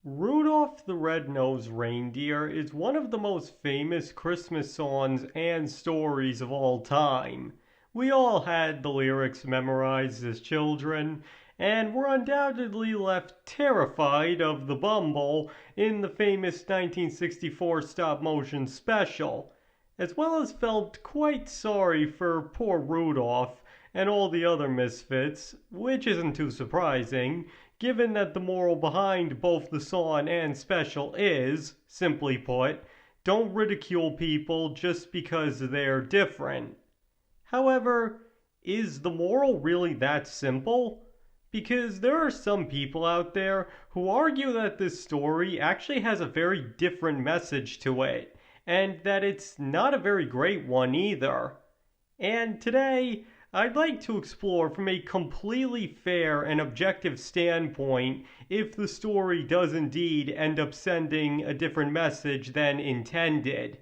Rudolph the Red-Nosed Reindeer is one of the most famous Christmas songs and stories of all time. We all had the lyrics memorized as children, and were undoubtedly left terrified of the Bumble in the famous 1964 stop-motion special, as well as felt quite sorry for poor Rudolph and all the other misfits, which isn't too surprising, given that the moral behind both the song and special is, simply put, don't ridicule people just because they're different. However, is the moral really that simple? Because there are some people out there who argue that this story actually has a very different message to it, and that it's not a very great one either. And today, I'd like to explore from a completely fair and objective standpoint if the story does indeed end up sending a different message than intended.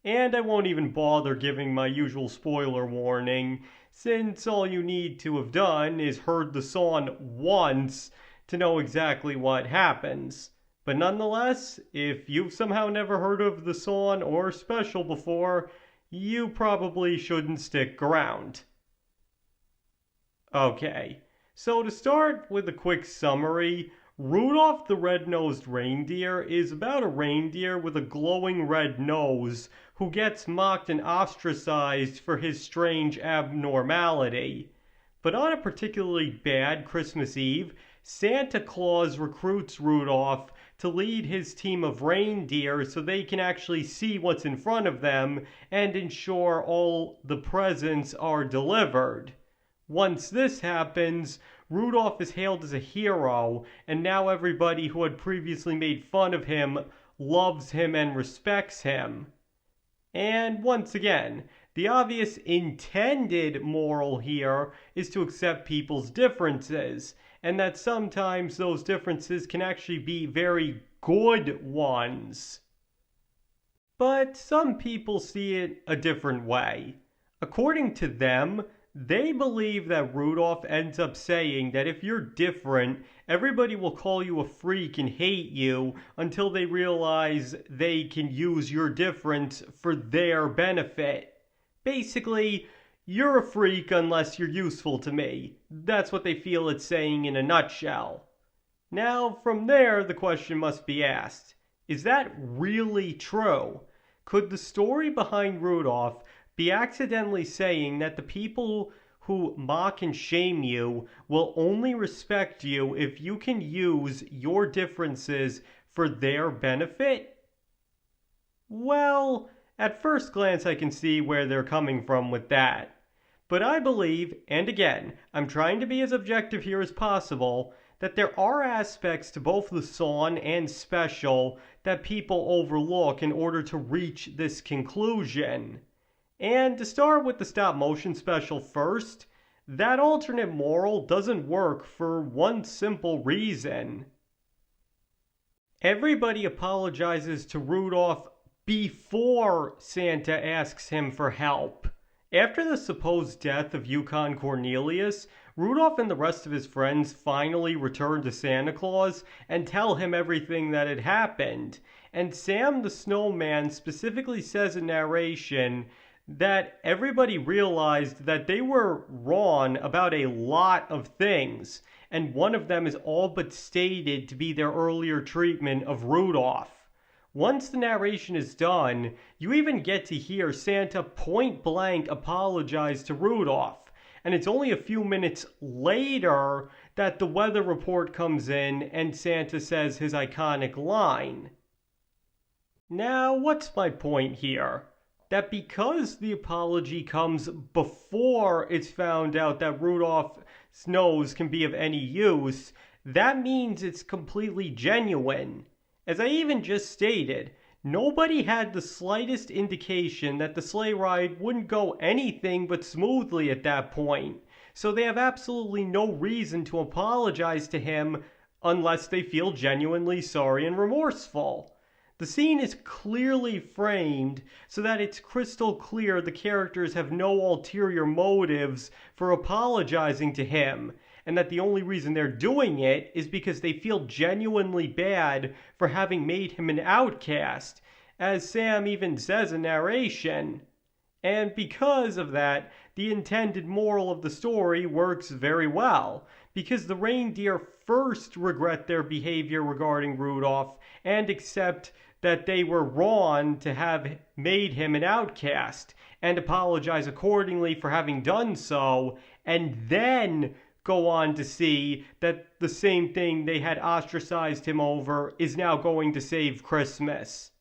And I won't even bother giving my usual spoiler warning, since all you need to have done is heard the song once to know exactly what happens. But nonetheless, if you've somehow never heard of the song or special before, you probably shouldn't stick around. Okay, so to start with a quick summary, Rudolph the Red-Nosed Reindeer is about a reindeer with a glowing red nose who gets mocked and ostracized for his strange abnormality. But on a particularly bad Christmas Eve, Santa Claus recruits Rudolph to lead his team of reindeer so they can actually see what's in front of them and ensure all the presents are delivered. Once this happens, Rudolph is hailed as a hero, and now everybody who had previously made fun of him loves him and respects him. And once again, the obvious intended moral here is to accept people's differences, and that sometimes those differences can actually be very good ones. But some people see it a different way. According to them, they believe that Rudolph ends up saying that if you're different, everybody will call you a freak and hate you until they realize they can use your difference for their benefit. Basically, you're a freak unless you're useful to me. That's what they feel it's saying in a nutshell. Now, from there, the question must be asked, is that really true? Could the story behind Rudolph be accidentally saying that the people who mock and shame you will only respect you if you can use your differences for their benefit? Well, at first glance I can see where they're coming from with that. But I believe, and again, I'm trying to be as objective here as possible, that there are aspects to both the song and special that people overlook in order to reach this conclusion. And to start with the stop motion special first, that alternate moral doesn't work for one simple reason. Everybody apologizes to Rudolph before Santa asks him for help. After the supposed death of Yukon Cornelius, Rudolph and the rest of his friends finally return to Santa Claus and tell him everything that had happened. And Sam the Snowman specifically says in narration that everybody realized that they were wrong about a lot of things, and one of them is all but stated to be their earlier treatment of Rudolph. Once the narration is done, you even get to hear Santa point blank apologize to Rudolph, and it's only a few minutes later that the weather report comes in and Santa says his iconic line. Now, what's my point here? That because the apology comes before it's found out that Rudolph's nose can be of any use, that means it's completely genuine. As I even just stated, nobody had the slightest indication that the sleigh ride wouldn't go anything but smoothly at that point, so they have absolutely no reason to apologize to him unless they feel genuinely sorry and remorseful. The scene is clearly framed so that it's crystal clear the characters have no ulterior motives for apologizing to him, and that the only reason they're doing it is because they feel genuinely bad for having made him an outcast, as Sam even says in narration. And because of that, the intended moral of the story works very well, because the reindeer first regret their behavior regarding Rudolph and accept that they were wrong to have made him an outcast, and apologize accordingly for having done so, and then go on to see that the same thing they had ostracized him over is now going to save Christmas.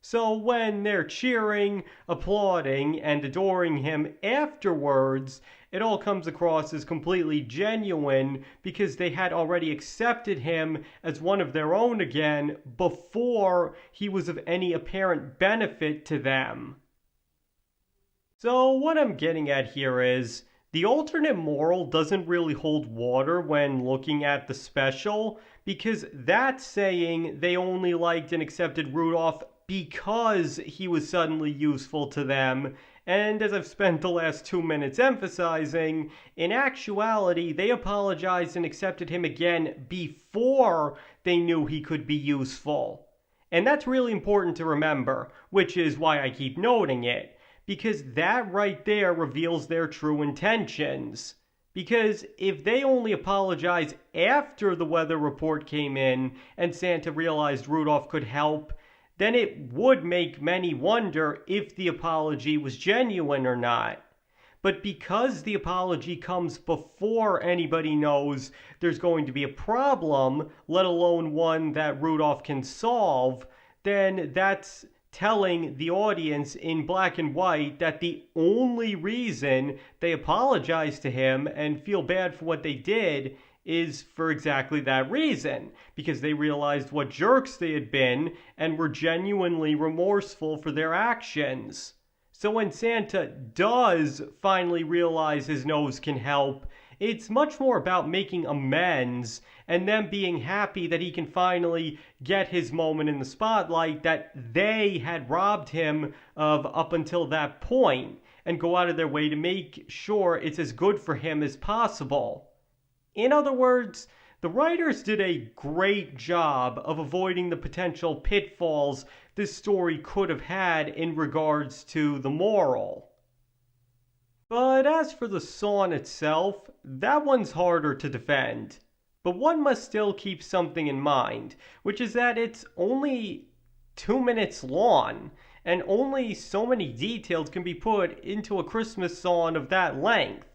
So when they're cheering, applauding, and adoring him afterwards, it all comes across as completely genuine because they had already accepted him as one of their own again before he was of any apparent benefit to them. So what I'm getting at here is, the alternate moral doesn't really hold water when looking at the special, because that's saying they only liked and accepted Rudolph because he was suddenly useful to them, and as I've spent the last 2 minutes emphasizing, in actuality they apologized and accepted him again before they knew he could be useful. And that's really important to remember, which is why I keep noting it, because that right there reveals their true intentions. Because if they only apologize after the weather report came in and Santa realized Rudolph could help, then it would make many wonder if the apology was genuine or not. But because the apology comes before anybody knows there's going to be a problem, let alone one that Rudolph can solve, then that's telling the audience in black and white that the only reason they apologize to him and feel bad for what they did is for exactly that reason, because they realized what jerks they had been and were genuinely remorseful for their actions. So when Santa does finally realize his nose can help, it's much more about making amends and them being happy that he can finally get his moment in the spotlight that they had robbed him of up until that point, and go out of their way to make sure it's as good for him as possible. In other words, the writers did a great job of avoiding the potential pitfalls this story could have had in regards to the moral. But as for the song itself, that one's harder to defend. But one must still keep something in mind, which is that it's only 2 minutes long, and only so many details can be put into a Christmas song of that length.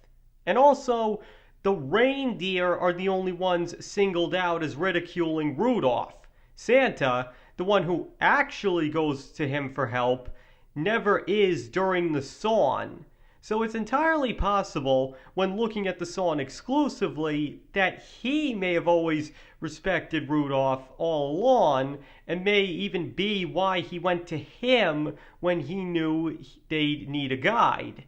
And also, the reindeer are the only ones singled out as ridiculing Rudolph. Santa, the one who actually goes to him for help, never is during the song. So it's entirely possible, when looking at the song exclusively, that he may have always respected Rudolph all along, and may even be why he went to him when he knew they'd need a guide.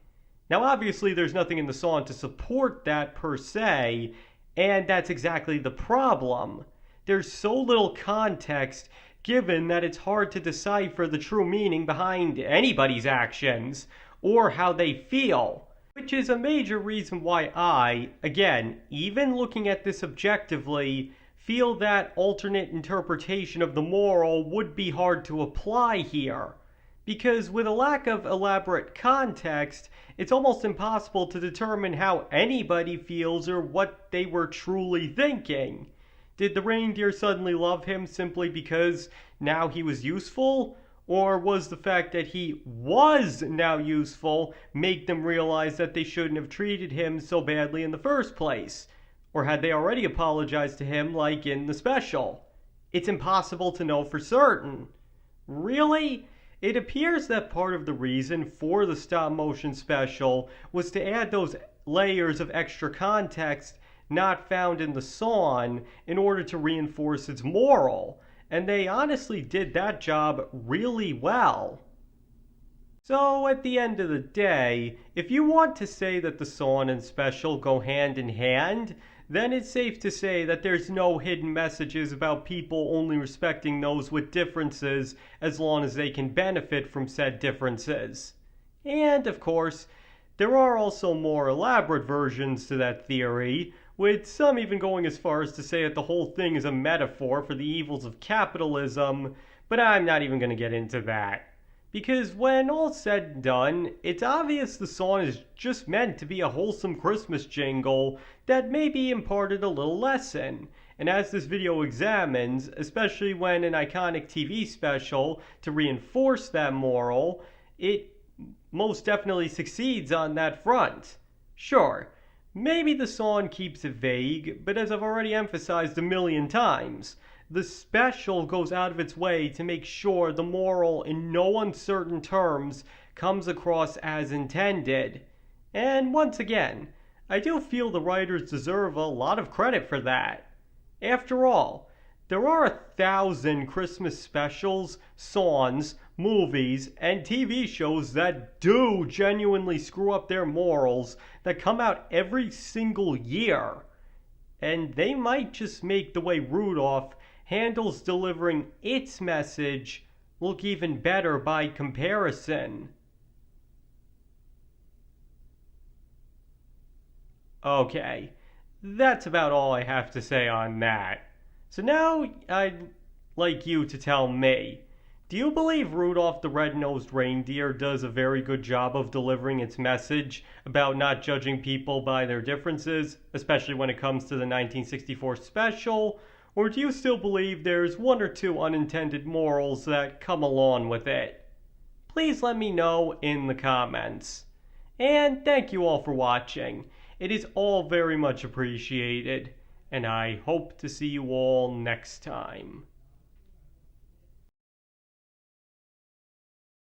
Now obviously there's nothing in the song to support that per se, and that's exactly the problem. There's so little context given that it's hard to decipher the true meaning behind anybody's actions, or how they feel. Which is a major reason why I, again, even looking at this objectively, feel that alternate interpretation of the moral would be hard to apply here. Because with a lack of elaborate context, it's almost impossible to determine how anybody feels or what they were truly thinking. Did the reindeer suddenly love him simply because now he was useful? Or was the fact that he was now useful make them realize that they shouldn't have treated him so badly in the first place? Or had they already apologized to him like in the special? It's impossible to know for certain. Really? It appears that part of the reason for the stop-motion special was to add those layers of extra context not found in the song in order to reinforce its moral, and they honestly did that job really well. So at the end of the day, if you want to say that the song and special go hand in hand, then it's safe to say that there's no hidden messages about people only respecting those with differences as long as they can benefit from said differences. And, of course, there are also more elaborate versions to that theory, with some even going as far as to say that the whole thing is a metaphor for the evils of capitalism, but I'm not even going to get into that. Because when all's said and done, it's obvious the song is just meant to be a wholesome Christmas jingle that maybe imparted a little lesson. And as this video examines, especially when an iconic TV special to reinforce that moral, it most definitely succeeds on that front. Sure, maybe the song keeps it vague, but as I've already emphasized a million times, the special goes out of its way to make sure the moral in no uncertain terms comes across as intended. And once again, I do feel the writers deserve a lot of credit for that. After all, there are 1,000 Christmas specials, songs, movies, and TV shows that do genuinely screw up their morals that come out every single year. And they might just make the way Rudolph handles delivering its message look even better by comparison. Okay, that's about all I have to say on that. So now I'd like you to tell me, do you believe Rudolph the Red-Nosed Reindeer does a very good job of delivering its message about not judging people by their differences, especially when it comes to the 1964 special? Or do you still believe there's one or two unintended morals that come along with it? Please let me know in the comments. And thank you all for watching. It is all very much appreciated, and I hope to see you all next time.